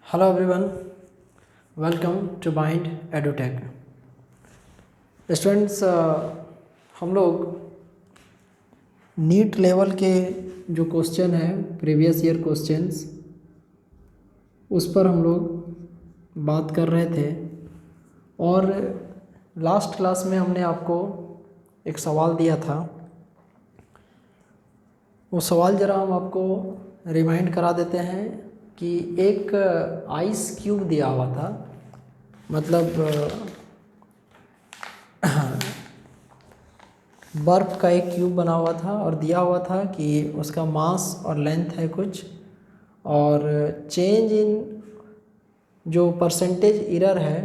Hello everyone, welcome to Mind Edutech. Students, हम लोग NEET level के जो क्वेश्चन हैं, प्रीवियस ईयर क्वेश्चंस, उस पर हम लोग बात कर रहे थे। और लास्ट क्लास में हमने आपको एक सवाल दिया था। वो सवाल ज़रा हम आपको रिमाइंड करा देते हैं कि एक आइस क्यूब दिया हुआ था, मतलब बर्फ़ का एक क्यूब बना हुआ था और दिया हुआ था कि उसका मास और लेंथ है कुछ, और चेंज इन जो परसेंटेज एरर है,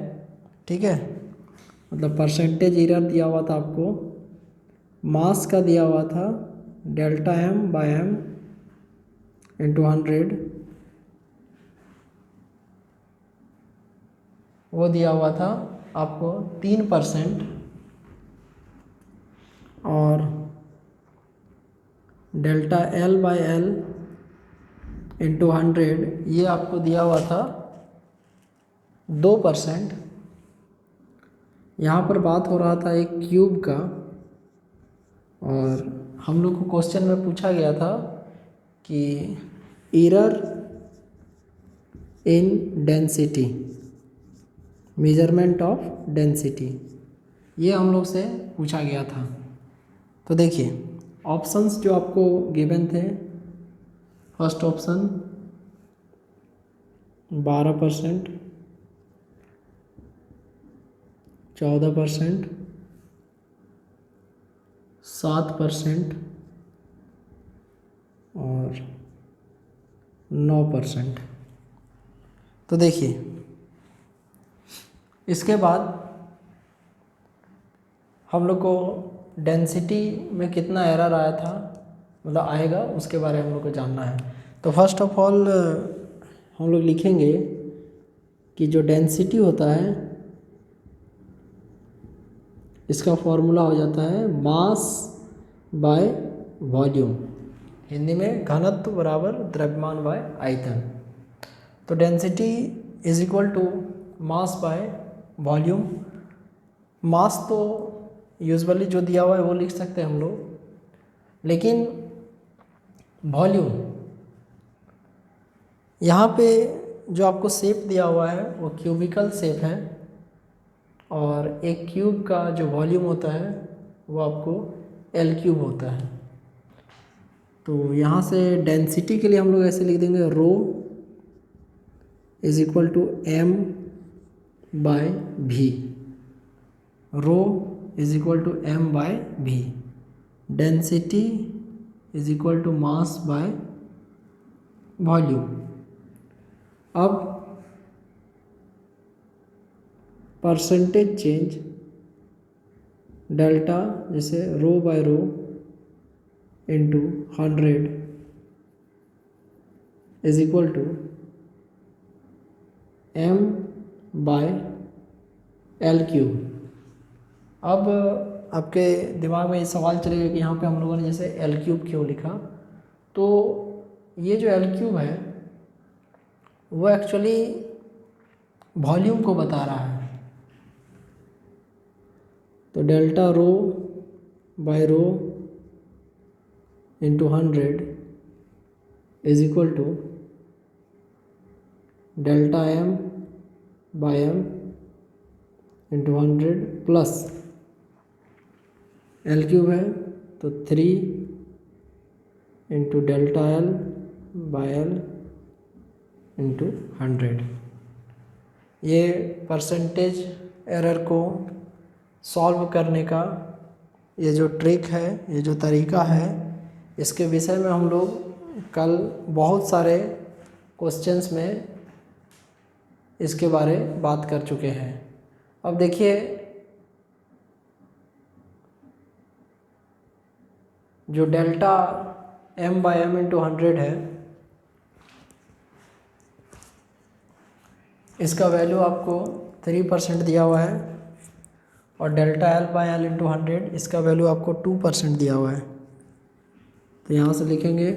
ठीक है, मतलब परसेंटेज एरर दिया हुआ था आपको। मास का दिया हुआ था delta m by m into 100, वो दिया हुआ था आपको 3%, और delta l by l into 100 ये आपको दिया हुआ था 2%। यहाँ पर बात हो रहा था एक क्यूब का, और हम लोग को क्वेश्चन में पूछा गया था कि error in density, measurement of density, ये हम लोग से पूछा गया था। तो देखिए ऑप्शंस जो आपको गिवन थे, फर्स्ट ऑप्शन 12%, 14%, 7% और 9%। तो देखिए इसके बाद हम लोग को डेंसिटी में कितना एरर आया था, मतलब आएगा, उसके बारे में हम लोग को जानना है। तो फर्स्ट ऑफ ऑल हम लोग लिखेंगे कि जो डेंसिटी होता है इसका फॉर्मूला हो जाता है मास बाय वॉल्यूम, हिंदी में घनत्व बराबर द्रव्यमान बाय आयतन। तो density is equal to mass by volume. Mass तो यूजुअली जो दिया हुआ है वो लिख सकते हैं हम लोग, लेकिन वॉल्यूम यहाँ पे जो आपको शेप दिया हुआ है वो क्यूबिकल शेप है, और एक क्यूब का जो वॉल्यूम होता है वो आपको एल क्यूब होता है। तो यहाँ से डेंसिटी के लिए हम लोग ऐसे लिख देंगे rho is equal to m by v. Rho is equal to m by v. Density is equal to mass by volume. अब परसेंटेज चेंज डेल्टा, जैसे rho by rho into 100 is equal to m by l cube. अब आपके दिमाग में ये सवाल चलेगा कि यहाँ पे हम लोगों ने जैसे एल क्यूब क्यों लिखा। तो ये जो एल क्यूब है वो एक्चुअली वॉल्यूम को बता रहा है। तो delta rho by rho into 100 is equal to delta m by m into 100 plus l cube है तो 3 into delta l by l into 100। ये परसेंटेज एरर को सॉल्व करने का ये जो ट्रिक है, ये जो तरीका है, इसके विषय में हम लोग कल बहुत सारे क्वेश्चंस में इसके बारे बात कर चुके हैं। अब देखिए जो delta m by m into 100 है, इसका वैल्यू आपको 3% दिया हुआ है, और delta l by l into 100 इसका वैल्यू आपको 2% दिया हुआ है। तो यहाँ से लिखेंगे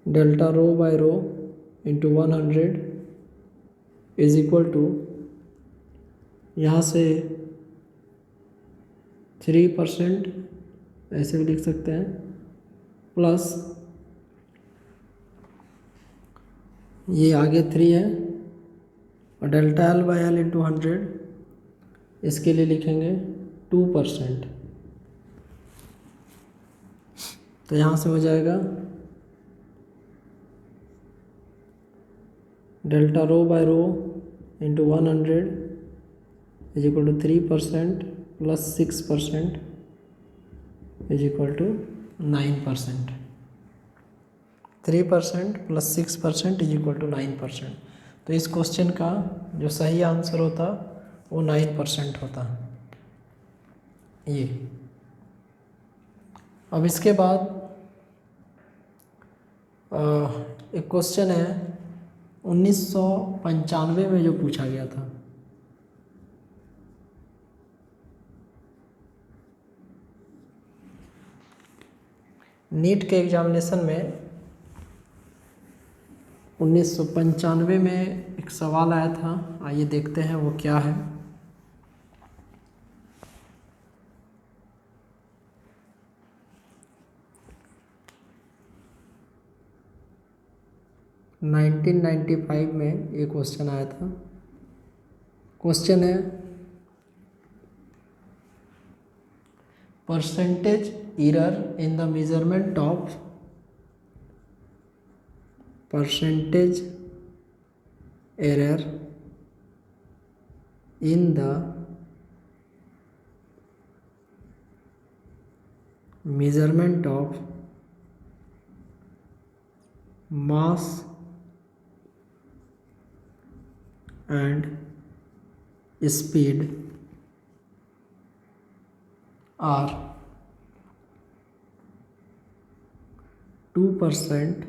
delta rho by rho into 100 is equal to, यहाँ से 3% ऐसे भी लिख सकते हैं, प्लस ये आगे 3 है, और delta L by L into 100 इसके लिए लिखेंगे 2%। तो यहाँ से हो जाएगा delta rho by rho into 100 is equal to 3% plus 6% is equal to 9%। 3% plus 6% is equal to 9%। तो इस क्वेश्चन का जो सही आंसर होता वो 9% होता। ये अब इसके बाद एक क्वेश्चन है 1995 में जो पूछा गया था। नीट के एग्जामिनेशन में 1995 में एक सवाल आया था, आइए देखते हैं वो क्या है। नाइनटीन 95 में ये क्वेश्चन आया था। क्वेश्चन है percentage error in the measurement of percentage error in the measurement of mass and speed are 2%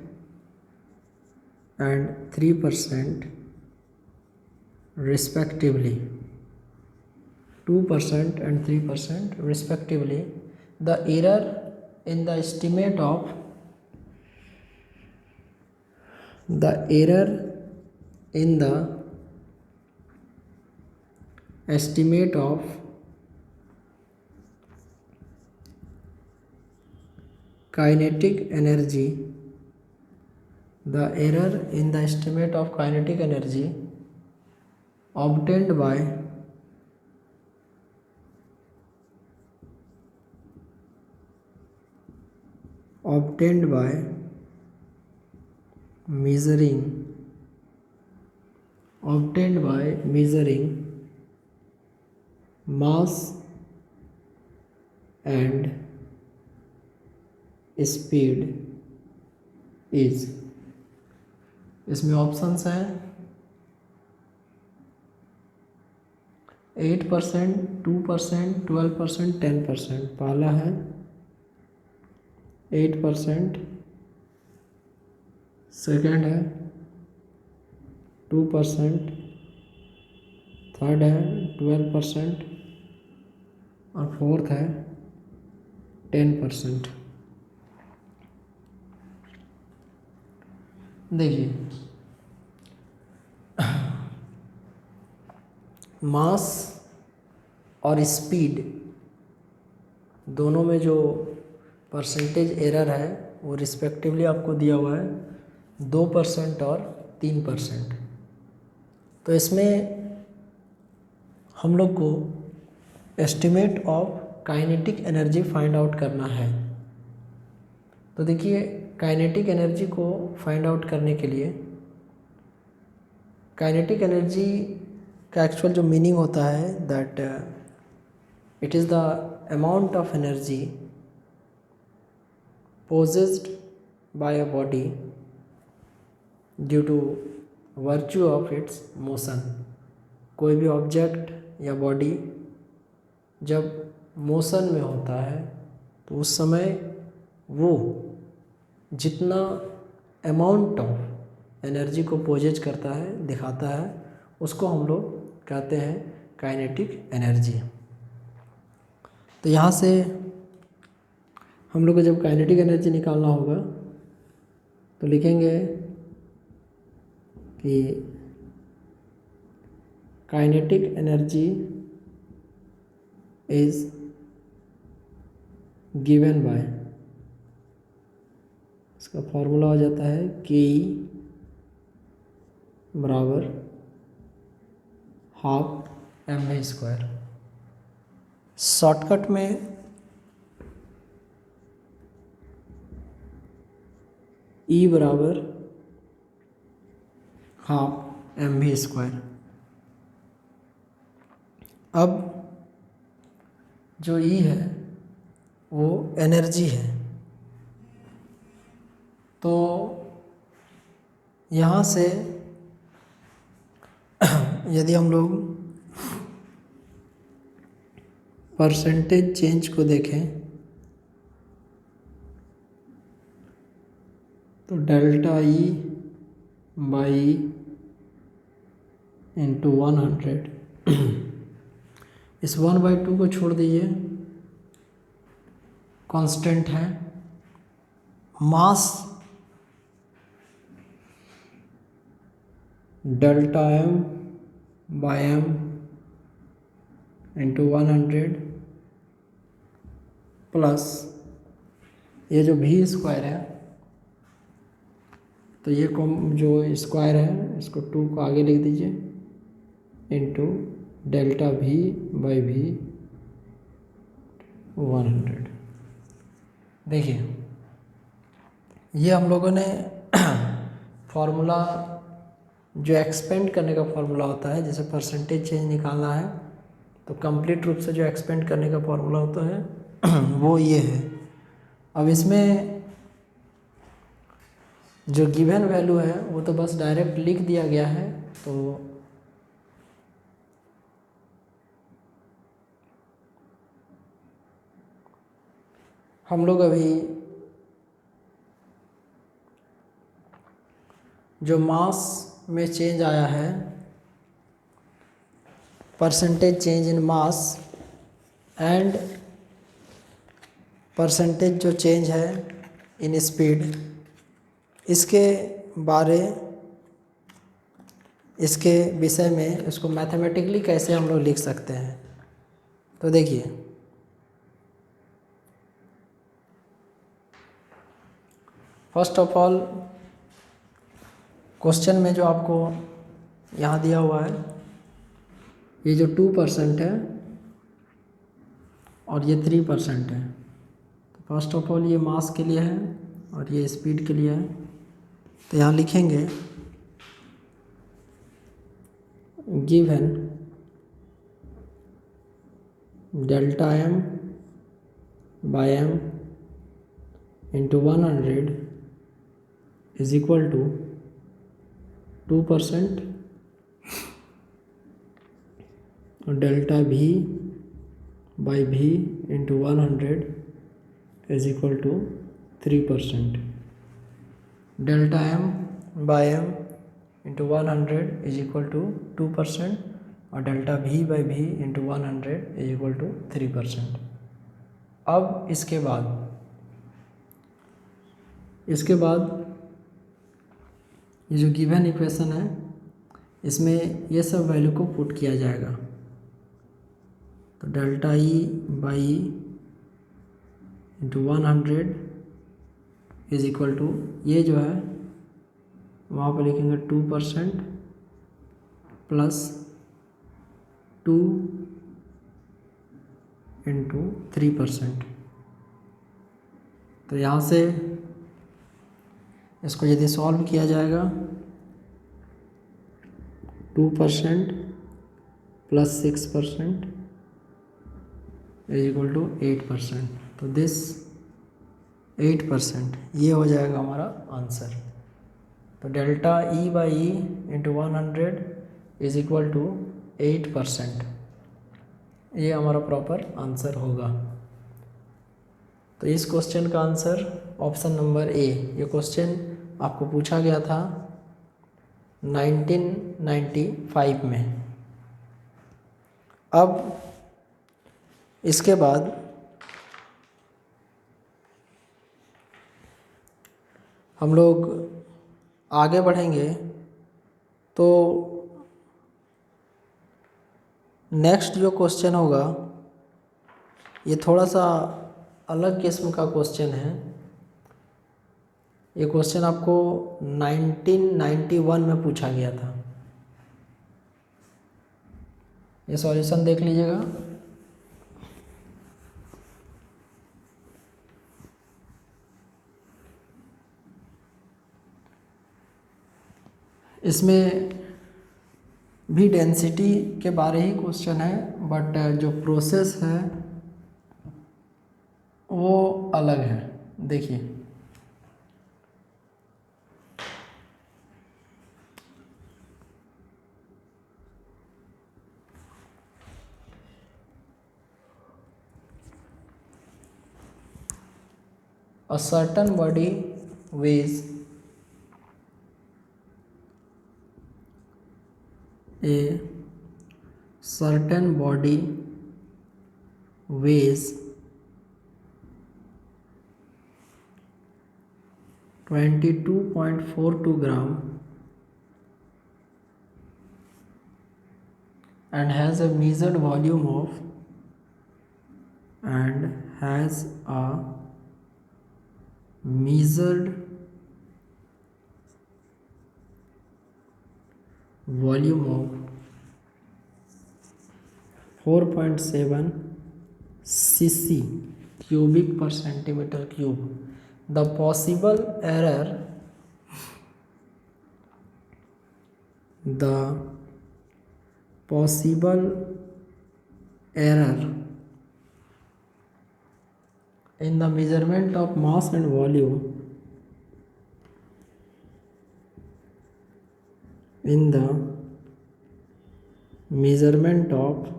and 3% respectively. 2% and 3% respectively. The error in the estimate of kinetic energy, the error in the estimate of kinetic energy obtained by measuring mass and speed is, इसमें options हैं 8%, 2%, 12%, 10%। पहला है 8%, second है 2%, third है 12% और fourth है 10%। देखिए मास और स्पीड दोनों में जो परसेंटेज एरर है वो रिस्पेक्टिवली आपको दिया हुआ है 2% और 3%। तो इसमें हम लोग को estimate of kinetic energy find out करना है। तो देखिए काइनेटिक एनर्जी को फाइंड आउट करने के लिए काइनेटिक एनर्जी का एक्चुअल जो मीनिंग होता है that it is the amount of energy possessed by a body due to virtue of its motion। कोई भी ऑब्जेक्ट या बॉडी जब मोशन में होता है तो उस समय वो जितना अमाउंट ऑफ एनर्जी को पोजेज करता है, दिखाता है, उसको हम लोग कहते हैं काइनेटिक एनर्जी। तो यहाँ से हम लोग को जब काइनेटिक एनर्जी निकालना होगा तो लिखेंगे कि kinetic energy is given by, इसका फॉर्मूला हो जाता है के बराबर half m v square. Shortcut में ई बराबर हाफ एम वी स्क्वायर। अब जो ई है वो एनर्जी है, तो यहाँ से यदि हम लोग परसेंटेज चेंज को देखें तो डेल्टा ई बाई इंटू 100, इस 1/2 को छोड़ दीजिए, कांस्टेंट है। Mass delta m by m into 100 plus ये जो भी स्क्वायर है, तो ये जो स्क्वायर है इसको 2 को आगे लिख दीजिए, इंटू डेल्टा भी बाई भी 100। देखिए ये हम लोगों ने फॉर्मूला जो एक्सपेंड करने का फॉर्मूला होता है, जैसे परसेंटेज चेंज निकालना है तो कंप्लीट रूप से जो एक्सपेंड करने का फॉर्मूला होता है वो ये है। अब इसमें जो गिवन वैल्यू है वो तो बस डायरेक्ट लिख दिया गया है, तो हम लोग अभी जो मास में चेंज आया है, percentage change in mass and percentage जो चेंज है इन स्पीड, इसके विषय में इसको मैथमेटिकली कैसे हम लोग लिख सकते हैं। तो देखिए फर्स्ट ऑफ ऑल क्वेश्चन में जो आपको यहाँ दिया हुआ है, ये जो 2% है और ये 3% है, तो फर्स्ट ऑफ ऑल ये मास के लिए है और ये स्पीड के लिए है। तो यहाँ लिखेंगे given delta m by m into 100 is equal to 2% और delta v by v into 100 is equal to 3%। Delta m by m into 100 is equal to 2% और delta v by v into 100 is equal to 3%। अब इसके बाद ये जो given equation है इसमें ये सब वैल्यू को पुट किया जाएगा। तो delta E by into 100 is equal to, ये जो है वहाँ पर लिखेंगे 2% प्लस 2 इंटू 3%। तो यहाँ से इसको यदि सॉल्व किया जाएगा 2% प्लस 6% इज इक्वल टू 8%। तो दिस 8% ये हो जाएगा हमारा आंसर। तो delta E by E into 100 is equal to 8%, ये हमारा प्रॉपर आंसर होगा। तो इस क्वेश्चन का आंसर ऑप्शन नंबर ए। ये क्वेश्चन आपको पूछा गया था 1995 में। अब इसके बाद हम लोग आगे बढ़ेंगे तो नेक्स्ट जो क्वेश्चन होगा ये थोड़ा सा अलग किस्म का क्वेश्चन है। ये क्वेश्चन आपको 1991 में पूछा गया था। ये सॉल्यूशन देख लीजिएगा। इसमें भी डेंसिटी के बारे ही क्वेश्चन है, बट जो प्रोसेस है वो अलग है। देखिए, a certain body weighs a certain body weighs 22.42 gram and has a measured volume of measured volume of 4.7 cc cubic per centimeter cube. The possible error in the measurement of mass and volume in the measurement of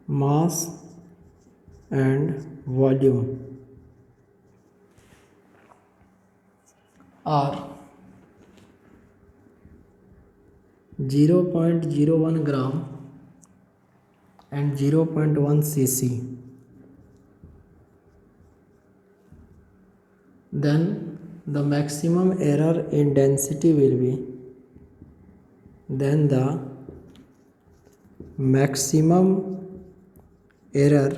mass and volume are 0.01 gram and 0.1 cc, then the maximum error in density will be, then the maximum error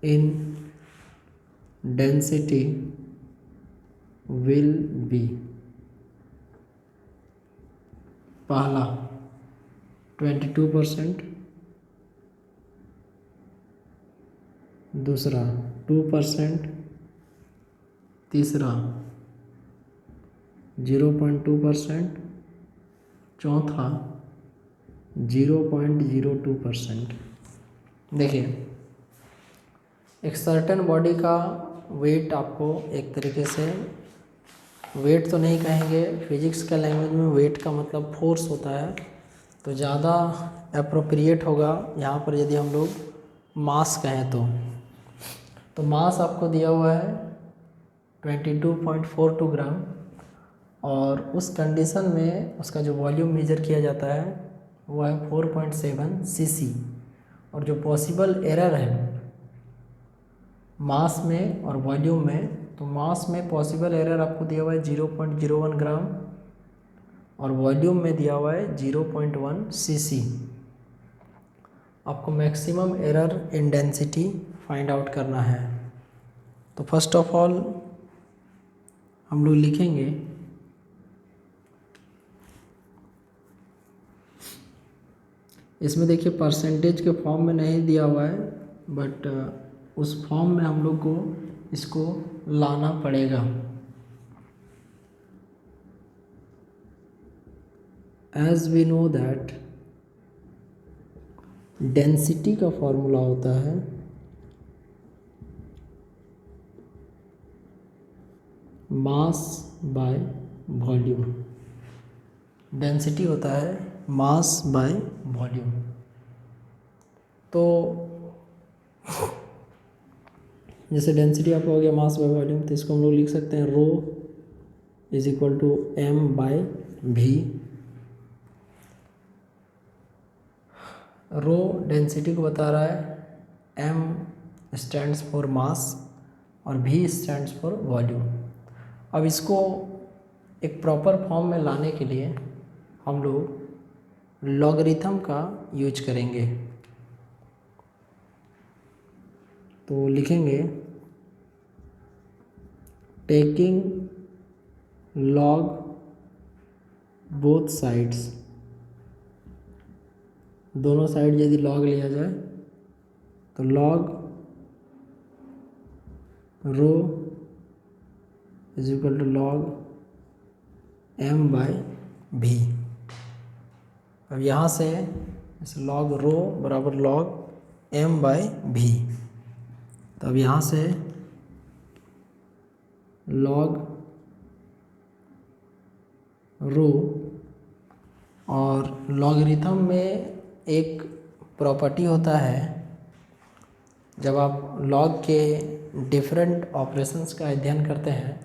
in density will be, पहला 22%, दूसरा 2%, तीसरा 0.2%, चौथा 0.02%। देखिए, एक certain body का wait आपको एक तरीके से, वेट तो नहीं कहेंगे, फिजिक्स के लैंग्वेज में वेट का मतलब फोर्स होता है, तो ज़्यादा अप्रोप्रिएट होगा यहाँ पर यदि हम लोग मास कहें तो मास आपको दिया हुआ है 22.42 ग्राम, और उस कंडीशन में उसका जो वॉल्यूम मेजर किया जाता है वो है 4.7 सीसी, और जो पॉसिबल एरर है मास में और वॉल्यूम में, तो मास में पॉसिबल एरर आपको दिया हुआ है 0.01 ग्राम और वॉल्यूम में दिया हुआ है 0.1 सीसी। आपको maximum error in density find out करना है। तो फर्स्ट ऑफ ऑल हम लोग लिखेंगे इसमें, देखिए परसेंटेज के फॉर्म में नहीं दिया हुआ है, बट उस फॉर्म में हम लोग को इसको लाना पड़ेगा। As we know that density का फॉर्मूला होता है मास बाय वॉल्यूम। डेंसिटी होता है मास बाय वॉल्यूम। तो जैसे डेंसिटी आपका हो गया मास बाय वॉल्यूम, तो इसको हम लोग लिख सकते हैं rho is equal to m by v. Rho density को बता रहा है, एम स्टैंड्स फॉर मास और V स्टैंड्स फॉर वॉल्यूम। अब इसको एक प्रॉपर फॉर्म में लाने के लिए हम लोग लॉगरिथम का यूज करेंगे। तो लिखेंगे टेकिंग लॉग बोथ साइड्स, दोनों साइड यदि लॉग लिया जाए तो log rho is equal to log m/v। अब यहाँ से लॉग रो बराबर लॉग m/v। तो अब यहाँ से लॉग रो, और लॉगरिथम में एक प्रॉपर्टी होता है, जब आप लॉग के डिफरेंट ऑपरेशंस का अध्ययन करते हैं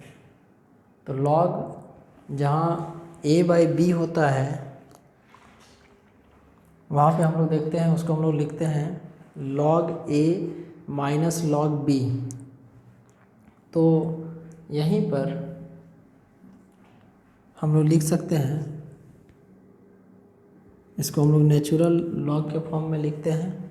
तो लॉग जहाँ a/b होता है वहाँ पे हम लोग देखते हैं, उसको हम लोग लिखते हैं log a minus log b। तो यहीं पर हम लोग लिख सकते हैं, इसको हम लोग नेचुरल लॉग के फॉर्म में लिखते हैं।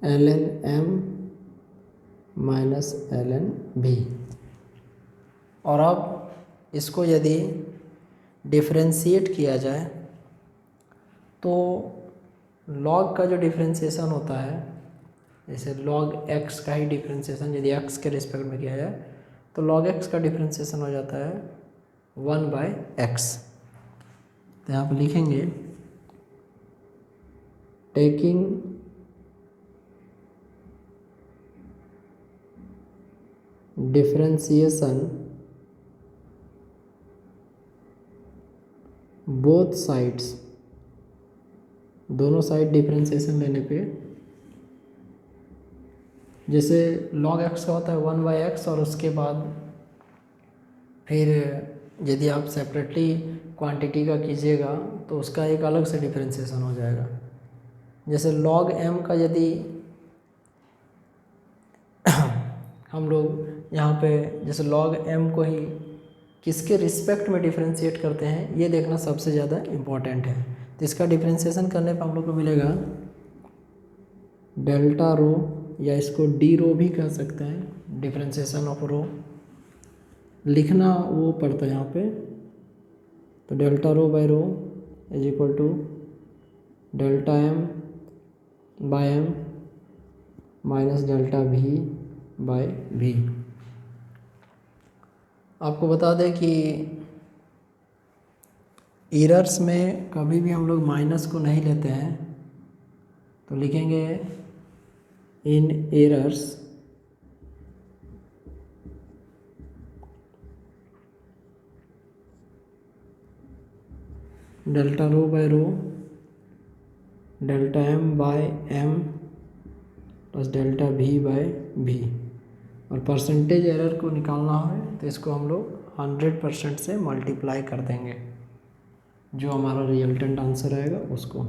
ln m minus ln b। और अब इसको यदि डिफरेंशिएट किया जाए तो लॉग का जो डिफरेंशिएशन होता है, जैसे log x का ही डिफरेंशिएशन यदि x के रिस्पेक्ट में किया जाए तो log x का डिफरेंशिएशन हो जाता है 1/x। तो यहाँ पर लिखेंगे टेकिंग डिफरेंशिएशन बोथ साइड्स, दोनों साइड डिफरेंशिएशन लेने पे, जैसे log x का होता है 1/x और उसके बाद फिर यदि आप सेपरेटली क्वांटिटी का कीजिएगा तो उसका एक अलग से डिफरेंशिएशन हो जाएगा। जैसे log m का यदि हम लोग यहाँ पे जैसे log m को ही किसके रिस्पेक्ट में डिफरेंशिएट करते हैं ये देखना सबसे ज़्यादा इम्पोर्टेंट है। तो इसका डिफरेंशिएशन करने पर हम लोग को मिलेगा डेल्टा रो, या इसको डी रो भी कह सकते हैं, डिफरेंशिएशन ऑफ रो लिखना वो पड़ता है यहाँ पे। तो delta rho by rho is equal to delta m by m minus delta v by v। आपको बता दें कि एरर्स में कभी भी हम लोग माइनस को नहीं लेते हैं, तो लिखेंगे in errors delta rho by rho delta m by m plus delta v by v। और परसेंटेज एरर को निकालना है तो इसको हम लोग 100% से मल्टीप्लाई कर देंगे, जो हमारा रिजल्टेंट आंसर आएगा उसको।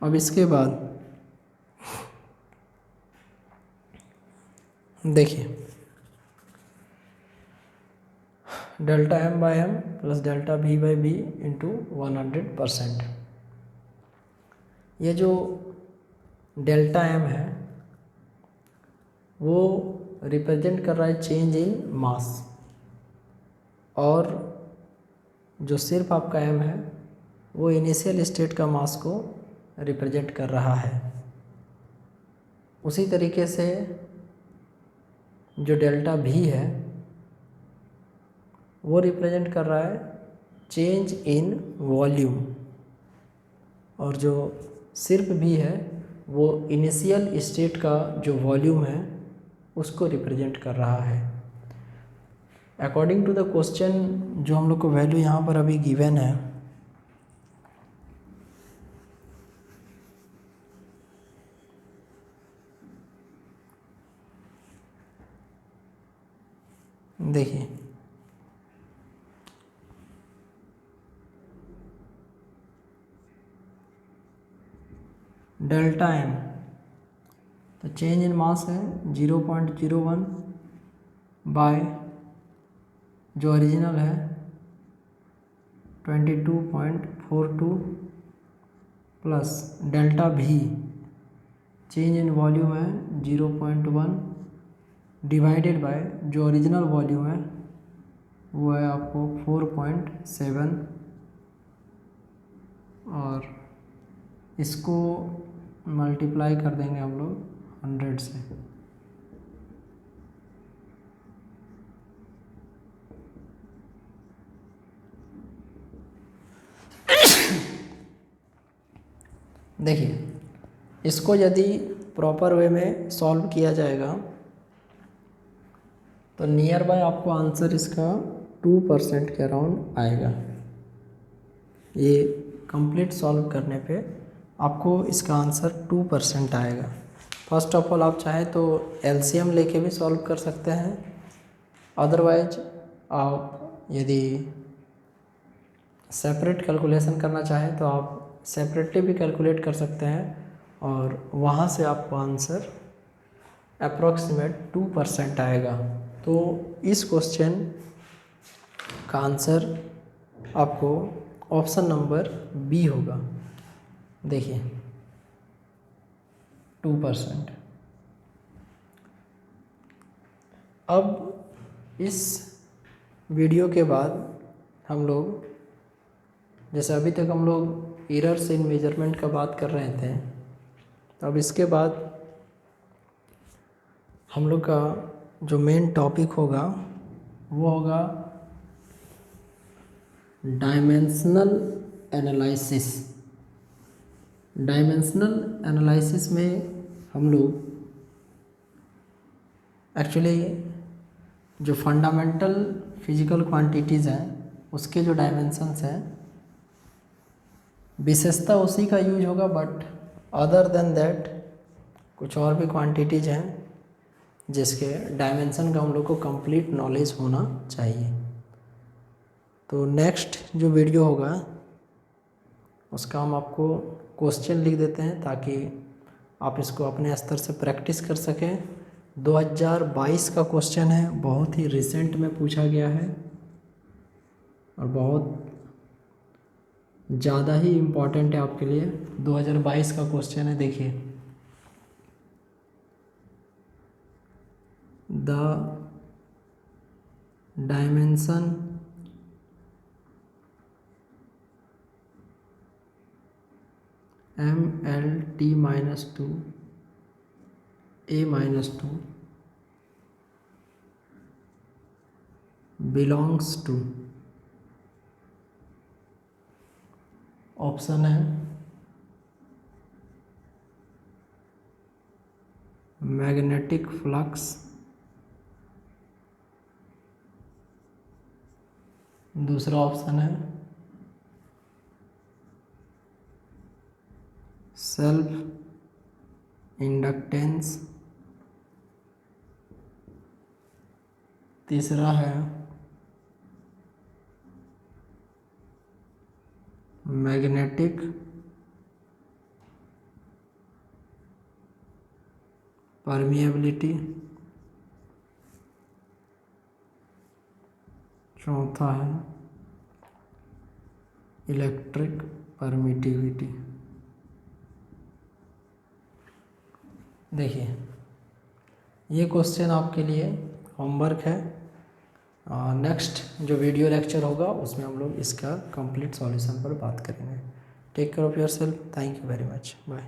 अब इसके बाद देखिए delta m by m plus delta v by v into 100%। ये जो डेल्टा m है वो रिप्रेजेंट कर रहा है चेंज इन मास, और जो सिर्फ आपका m है वो इनिशियल स्टेट का मास को रिप्रेजेंट कर रहा है। उसी तरीके से जो डेल्टा v है वो रिप्रेजेंट कर रहा है चेंज इन वॉल्यूम, और जो सिर्फ v है वो इनिशियल स्टेट का जो वॉल्यूम है उसको रिप्रेजेंट कर रहा है। अकॉर्डिंग टू द क्वेश्चन जो हम लोग को वैल्यू यहाँ पर अभी गिवन है, देखिए डेल्टा एम, तो चेंज इन मास है 0.01 बाय जो ओरिजिनल है 22.42 प्लस डेल्टा भी चेंज इन वॉल्यूम है 0.1 डिवाइडेड बाय जो ओरिजिनल वॉल्यूम है वो है आपको 4.7 और इसको मल्टीप्लाई कर देंगे हम लोग 100 से। देखिए इसको यदि प्रॉपर वे में सॉल्व किया जाएगा तो नियर बाय आपको आंसर इसका 2% के अराउंड आएगा। ये कंप्लीट सॉल्व करने पे आपको इसका आंसर 2% आएगा। फर्स्ट ऑफ ऑल आप चाहे तो एलसीएम लेके भी सॉल्व कर सकते हैं, अदरवाइज आप यदि सेपरेट कैलकुलेशन करना चाहें तो आप सेपरेटली भी कैलकुलेट कर सकते हैं और वहाँ से आपको आंसर अप्रॉक्सीमेट 2% आएगा। तो इस क्वेश्चन का आंसर आपको ऑप्शन नंबर बी होगा। देखिए 2%। अब इस वीडियो के बाद हम लोग, जैसे अभी तक हम लोग एरर्स इन मेजरमेंट का बात कर रहे थे, तो अब इसके बाद हम लोग का जो मेन टॉपिक होगा वो होगा डायमेंशनल एनालिसिस। डायमेंशनल एनालिसिस में हम लोग एक्चुअली जो फंडामेंटल फिजिकल क्वांटिटीज़ हैं उसके जो डायमेंशंस हैं विशेषता उसी का यूज होगा, बट अदर देन दैट कुछ और भी क्वांटिटीज़ हैं जिसके डायमेंशन का हम लोग को कंप्लीट नॉलेज होना चाहिए। तो नेक्स्ट जो वीडियो होगा उसका हम आपको क्वेश्चन लिख देते हैं ताकि आप इसको अपने स्तर से प्रैक्टिस कर सकें। 2022 का क्वेश्चन है, बहुत ही रिसेंट में पूछा गया है और बहुत ज़्यादा ही इम्पोर्टेंट है आपके लिए। 2022 का क्वेश्चन है, देखिए the dimension MLT-2 A-2 belongs to, option है मैग्नेटिक फ्लक्स, दूसरा ऑप्शन है सेल्फ इंडक्टेंस, तीसरा है मैग्नेटिक परमिएबिलिटी, चौथा है इलेक्ट्रिक परमिटिविटी। देखिए ये क्वेश्चन आपके लिए होमवर्क है। नेक्स्ट जो वीडियो लेक्चर होगा उसमें हम लोग इसका कंप्लीट सॉल्यूशन पर बात करेंगे। Take care of yourself. Thank you very much. Bye.